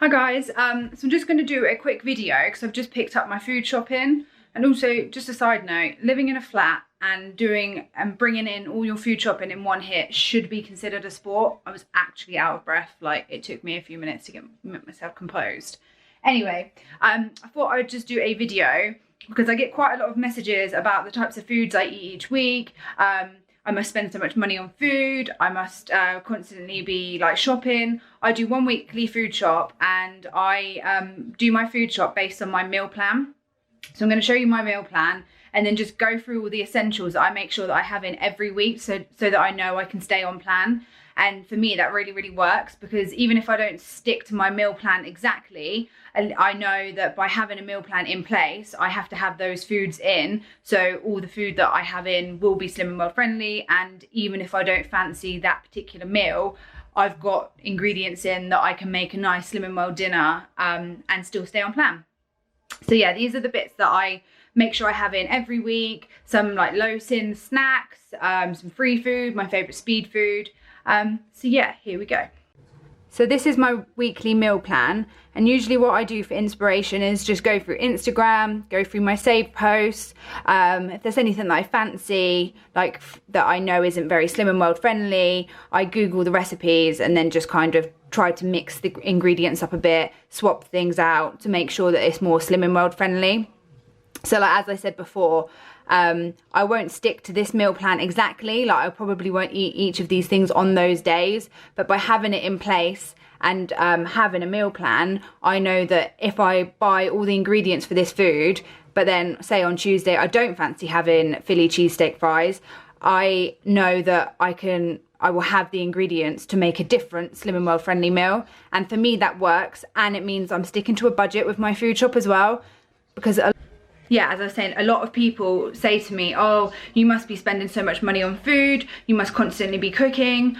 Hi guys, so I'm just going to do a quick video because I've just picked up my food shopping. And also, just a side note, living in a flat and bringing in all your food shopping in one hit should be considered a sport. I was actually out of breath, like it took me a few minutes to get myself composed. Anyway, I thought I would just do a video because I get quite a lot of messages about the types of foods I eat each week. I must spend so much money on food. I must constantly be like shopping. I do one weekly food shop and I do my food shop based on my meal plan. So I'm going to show you my meal plan and then just go through all the essentials that I make sure that I have in every week so that I know I can stay on plan. And for me, that really, really works because even if I don't stick to my meal plan exactly, I know that by having a meal plan in place, I have to have those foods in. So all the food that I have in will be slim and well friendly. And even if I don't fancy that particular meal, I've got ingredients in that I can make a nice slim and well dinner and still stay on plan. So yeah, these are the bits that I make sure I have in every week. Some like low-syn snacks, some free food, my favorite speed food. So yeah, here we go. So this is my weekly meal plan, and usually what I do for inspiration is just go through Instagram, go through my saved posts. If there's anything that I fancy, like that I know isn't very slim and world friendly, I Google the recipes and then just kind of try to mix the ingredients up a bit, swap things out to make sure that it's more slim and world friendly. So like as I said before, I won't stick to this meal plan exactly, like I probably won't eat each of these things on those days, but by having it in place and having a meal plan, I know that if I buy all the ingredients for this food, but then say on Tuesday I don't fancy having Philly cheesesteak fries, I know that I will have the ingredients to make a different slim and well friendly meal. And for me that works, and it means I'm sticking to a budget with my food shop as well, because yeah, as I was saying, a lot of people say to me, oh, you must be spending so much money on food, you must constantly be cooking,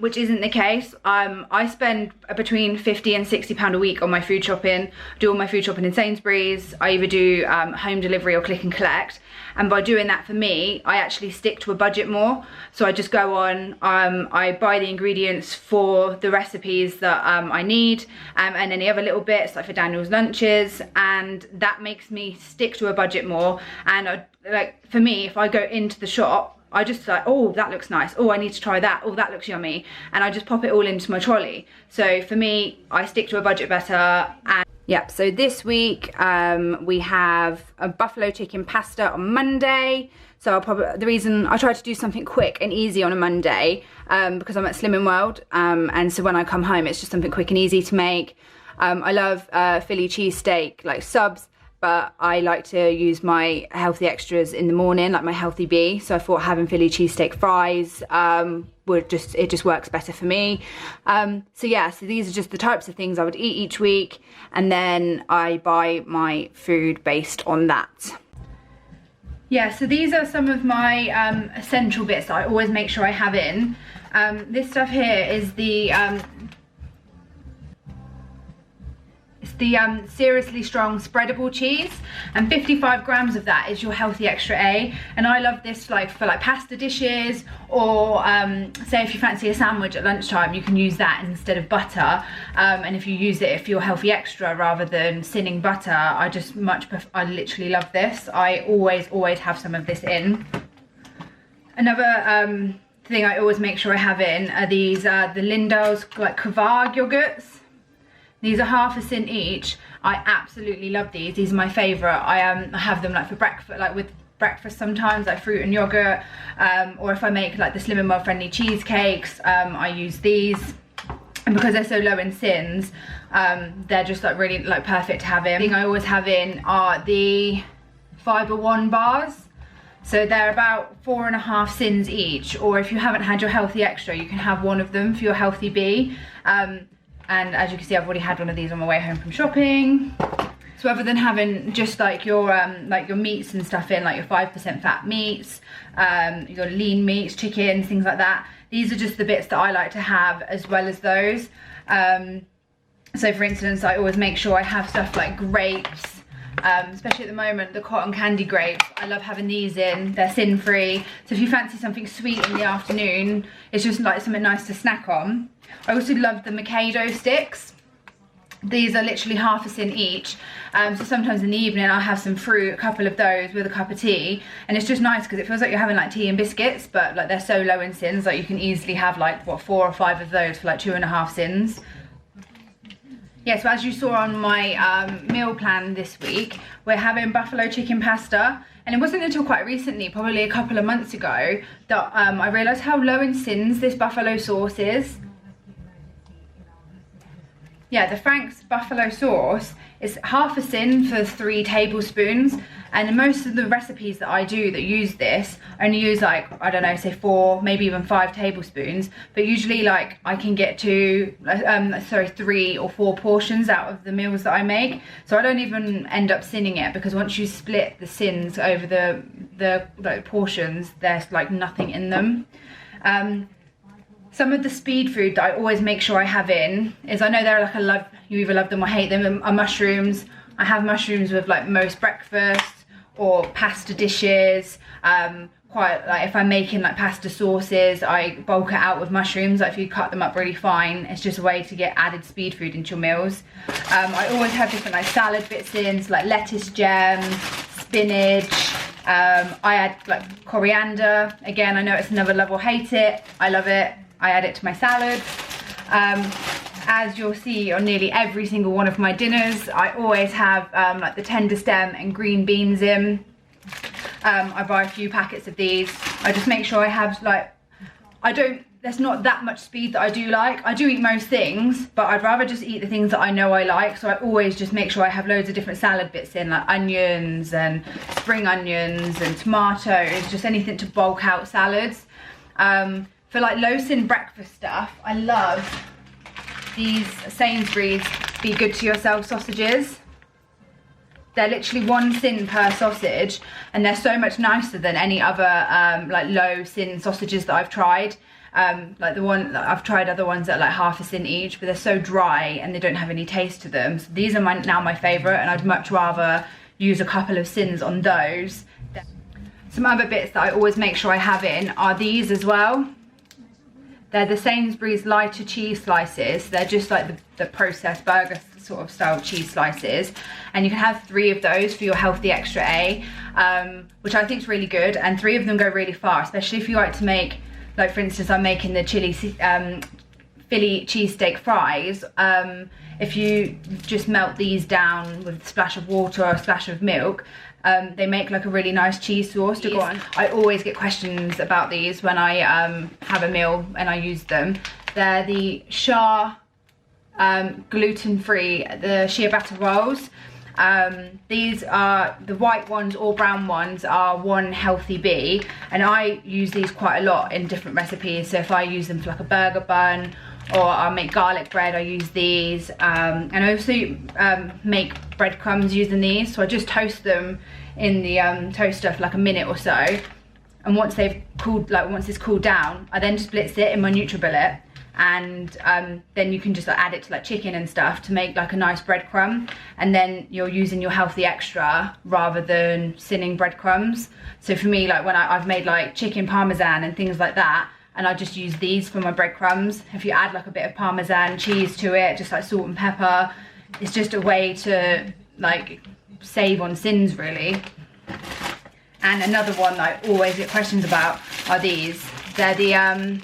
which isn't the case. I spend between £50 and £60 a week on my food shopping. I do all my food shopping in Sainsburys. I either do home delivery or click and collect. And by doing that, for me, I actually stick to a budget more. So I just go on, I buy the ingredients for the recipes that I need, and any other little bits like for Daniel's lunches, and that makes me stick to a budget more. And like for me, if I go into the shop, I just like, oh, that looks nice, oh, I need to try that, oh, that looks yummy, and I just pop it all into my trolley. So for me, I stick to a budget better. And yeah, so this week we have a buffalo chicken pasta on Monday. So the reason I try to do something quick and easy on a Monday, because I'm at Slim and World, and so when I come home, it's just something quick and easy to make. I love Philly cheesesteak, like subs, but I like to use my healthy extras in the morning, like my healthy bee. So I thought having Philly cheesesteak fries it just works better for me. So yeah, so these are just the types of things I would eat each week, and then I buy my food based on that. Yeah, so these are some of my essential bits that I always make sure I have in. This stuff here is the Seriously Strong spreadable cheese, and 55 grams of that is your healthy extra A. And I love this like for like pasta dishes, or say if you fancy a sandwich at lunchtime, you can use that instead of butter. And if you use it for your healthy extra rather than sinning butter, I literally love this. I always have some of this in. Another thing I always make sure I have in are these the Lindel's like Kvarg yogurts. These are half a cent each. I absolutely love these. These are my favourite. I have them like for breakfast, like with breakfast sometimes, like fruit and yogurt. Or if I make like the slim and well friendly cheesecakes, I use these. And because they're so low in sins, they're just like really like perfect to have in. The thing I always have in are the Fibre One bars. So they're about 4.5 sins each. Or if you haven't had your healthy extra, you can have one of them for your healthy bee. And as you can see, I've already had one of these on my way home from shopping. So other than having just like your meats and stuff in, like your 5% fat meats, your lean meats, chickens, things like that, these are just the bits that I like to have as well as those. So for instance, I always make sure I have stuff like grapes, especially at the moment, the cotton candy grapes. I love having these in, they're sin free. So if you fancy something sweet in the afternoon, it's just like something nice to snack on. I also love the Mikado sticks. These are literally half a sin each. So sometimes in the evening I'll have some fruit, a couple of those with a cup of tea, and it's just nice because it feels like you're having like tea and biscuits, but like they're so low in sins, like you can easily have like what, 4 or 5 of those for like 2.5 sins. Yeah, so as you saw on my meal plan this week, we're having buffalo chicken pasta, and it wasn't until quite recently, probably a couple of months ago, that I realised how low in sins this buffalo sauce is. Yeah, the Frank's buffalo sauce is half a sin for 3 tablespoons, and most of the recipes that I do that use this only use like, I don't know, say 4, maybe even 5 tablespoons, but usually like I can get to 3 or 4 portions out of the meals that I make, so I don't even end up sinning it, because once you split the sins over the like portions, there's like nothing in them. Some of the speed food that I always make sure I have in is, I know they're like you either love them or hate them, are mushrooms. I have mushrooms with like most breakfast or pasta dishes. Quite like if I'm making like pasta sauces, I bulk it out with mushrooms. Like if you cut them up really fine, it's just a way to get added speed food into your meals. I always have different like salad bits in, so like lettuce gems, spinach. I add like coriander. Again, I know it's another love or hate it. I love it. I add it to my salad. As you'll see on nearly every single one of my dinners, I always have like the tender stem and green beans in. I buy a few packets of these. I just make sure I have like, there's not that much speed that I do like. I do eat most things, but I'd rather just eat the things that I know I like. So I always just make sure I have loads of different salad bits in, like onions and spring onions and tomatoes, just anything to bulk out salads. For like low-syn breakfast stuff, I love these Sainsburys Be Good to Yourself sausages. They're literally 1 sin per sausage, and they're so much nicer than any other like low-sin sausages that I've tried. Like I've tried other ones that are like half a sin each, but they're so dry and they don't have any taste to them. So these are now my favourite, and I'd much rather use a couple of sins on those. Some other bits that I always make sure I have in are these as well. They're the Sainsburys lighter cheese slices. They're just like the processed burger sort of style cheese slices. And you can have 3 of those for your healthy extra A, which I think is really good. And 3 of them go really far, especially if you like to make, like for instance, I'm making the Philly cheesesteak fries. If you just melt these down with a splash of water or a splash of milk, they make like a really nice cheese sauce to go on. I always get questions about these when I have a meal and I use them. They're the Shah gluten-free, the shea butter rolls. These are the white ones or brown ones are 1 healthy B, and I use these quite a lot in different recipes. So if I use them for like a burger bun, or I make garlic bread, I use these. And I also make breadcrumbs using these. So I just toast them in the toaster for like a minute or so. And once they've cooled, like once it's cooled down, I then just blitz it in my NutriBullet. And then you can just like, add it to like chicken and stuff to make like a nice breadcrumb. And then you're using your healthy extra rather than sinning breadcrumbs. So for me, like when I've made like chicken parmesan and things like that, and I just use these for my breadcrumbs. If you add like a bit of parmesan cheese to it, just like salt and pepper, it's just a way to like save on sins really. And another one that I always get questions about are these. They're the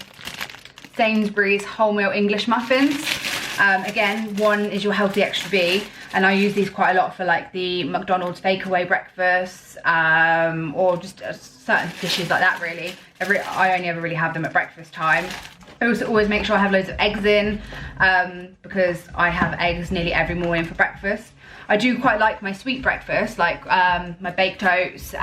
Sainsburys wholemeal English muffins. Again, 1 is your healthy extra B, and I use these quite a lot for like the McDonald's takeaway breakfasts, or just certain dishes like that really. I only ever really have them at breakfast time. I also always make sure I have loads of eggs in, because I have eggs nearly every morning for breakfast. I do quite like my sweet breakfast, like my baked oats,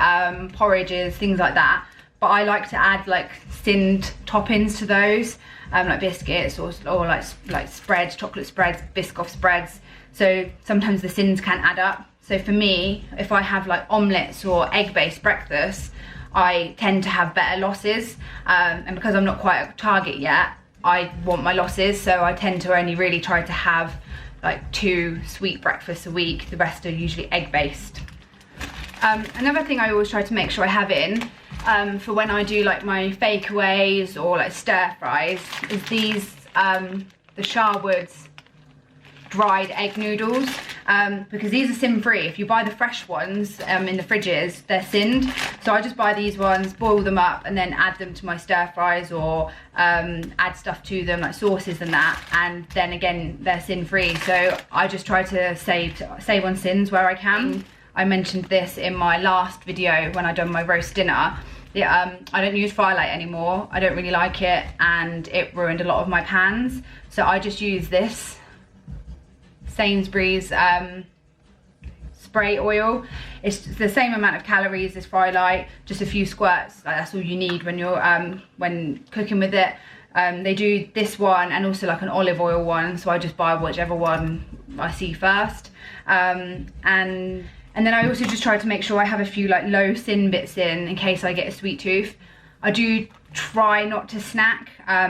porridges, things like that. But I like to add like sinned toppings to those, like biscuits or like spreads, chocolate spreads, Biscoff spreads. So sometimes the sins can add up. So for me, if I have like omelettes or egg-based breakfast, I tend to have better losses, and because I'm not quite at target yet, I want my losses, so I tend to only really try to have like 2 sweet breakfasts a week. The rest are usually egg-based. Another thing I always try to make sure I have in for when I do like my fakeaways or like stir fries is these the Sharwood's dried egg noodles, because these are sin-free. If you buy the fresh ones in the fridges, they're sinned. So I just buy these ones, boil them up, and then add them to my stir fries, or add stuff to them like sauces and that, and then again they're sin-free. So I just try to save on sins where I can. I mentioned this in my last video when I done my roast dinner. Yeah, I don't use Firelight anymore. I don't really like it, and it ruined a lot of my pans. So I just use this Sainsburys spray oil. It's the same amount of calories as Firelight, just a few squirts. Like, that's all you need when you're when cooking with it. They do this one and also like an olive oil one, so I just buy whichever one I see first. And then I also just try to make sure I have a few like low-syn bits in case I get a sweet tooth. I do try not to snack,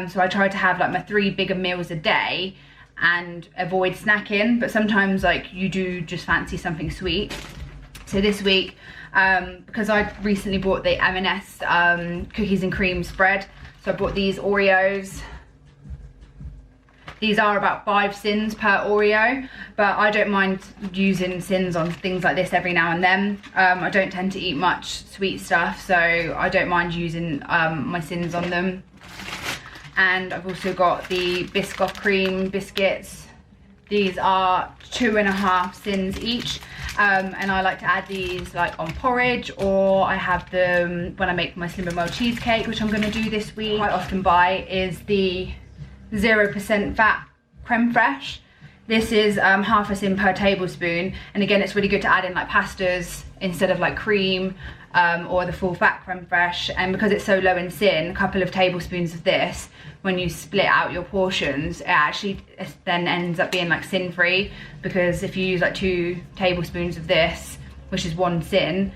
so I try to have like my 3 bigger meals a day and avoid snacking, but sometimes like you do just fancy something sweet. So this week, because I recently bought the M&S cookies and cream spread, so I bought these Oreos. These are about 5 sins per Oreo, but I don't mind using sins on things like this every now and then. I don't tend to eat much sweet stuff, so I don't mind using my sins on them. And I've also got the Biscoff cream biscuits. These are 2.5 sins each, and I like to add these like on porridge, or I have them when I make my Slim and Well cheesecake, which I'm going to do this week. What I often buy is the 0% fat creme fraiche. This is half a sin per tablespoon, and again it's really good to add in like pastas instead of like cream, or the full fat creme fraiche. And because it's so low in sin, a couple of tablespoons of this, when you split out your portions, it actually then ends up being like sin free, because if you use like 2 tablespoons of this, which is 1 sin,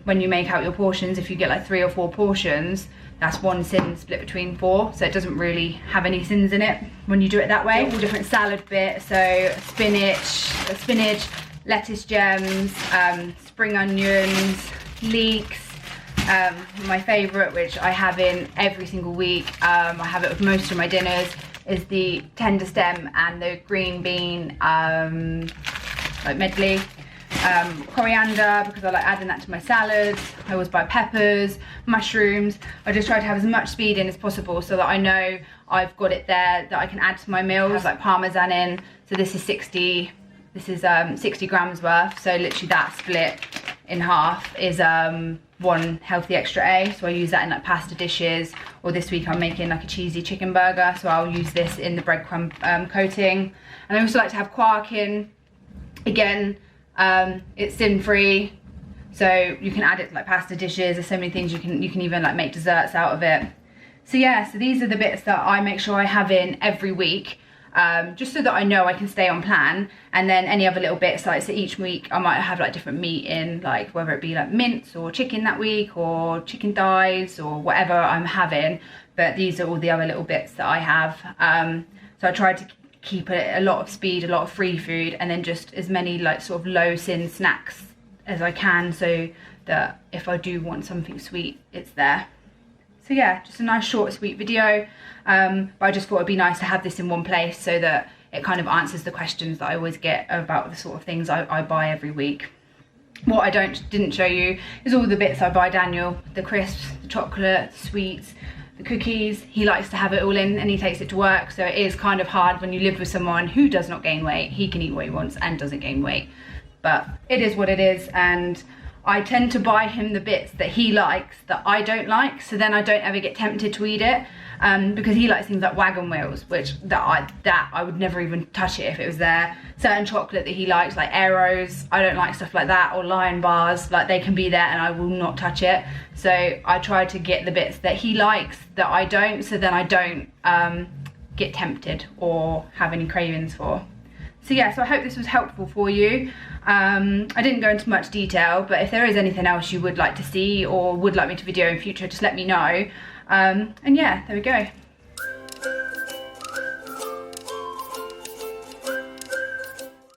when you make out your portions, if you get like 3 or 4 portions, that's 1 sin split between 4, so it doesn't really have any sins in it when you do it that way. All different salad bits, so spinach, lettuce gems, spring onions, leeks. My favourite, which I have in every single week, I have it with most of my dinners, is the tender stem and the green bean like medley. Coriander, because I like adding that to my salads. I always buy peppers, mushrooms. I just try to have as much speed in as possible so that I know I've got it there that I can add to my meals. I have like parmesan in, so this is 60 grams worth, so literally that split in half is 1 healthy extra A, so I use that in like pasta dishes, or this week I'm making like a cheesy chicken burger, so I'll use this in the breadcrumb coating. And I also like to have quark in. Again, it's sin-free, so you can add it to like pasta dishes. There's so many things you can even like make desserts out of it. So yeah, so these are the bits that I make sure I have in every week, just so that I know I can stay on plan. And then any other little bits, like so each week I might have like different meat in, like whether it be like mince or chicken that week, or chicken thighs, or whatever I'm having. But these are all the other little bits that I have. So I try to keep a lot of speed, a lot of free food, and then just as many like sort of low sin snacks as I can, so that if I do want something sweet, it's there. So yeah, just a nice short sweet video, but I just thought it'd be nice to have this in one place so that it kind of answers the questions that I always get about the sort of things I buy every week. What I didn't show you is all the bits I buy Daniel: the crisps, the chocolate, the sweets, the cookies. He likes to have it all in, and he takes it to work, so it is kind of hard when you live with someone who does not gain weight. He can eat what he wants and doesn't gain weight, but it is what it is. And I tend to buy him the bits that he likes that I don't like, so then I don't ever get tempted to eat it, because he likes things like wagon wheels, which I would never even touch it if it was there. Certain chocolate that he likes, like Aeros, I don't like stuff like that, or Lion bars, like they can be there and I will not touch it. So I try to get the bits that he likes that I don't, so then I don't get tempted or have any cravings for. So yeah, so I hope this was helpful for you. I didn't go into much detail, but if there is anything else you would like to see or would like me to video in future, just let me know. And yeah, there we go.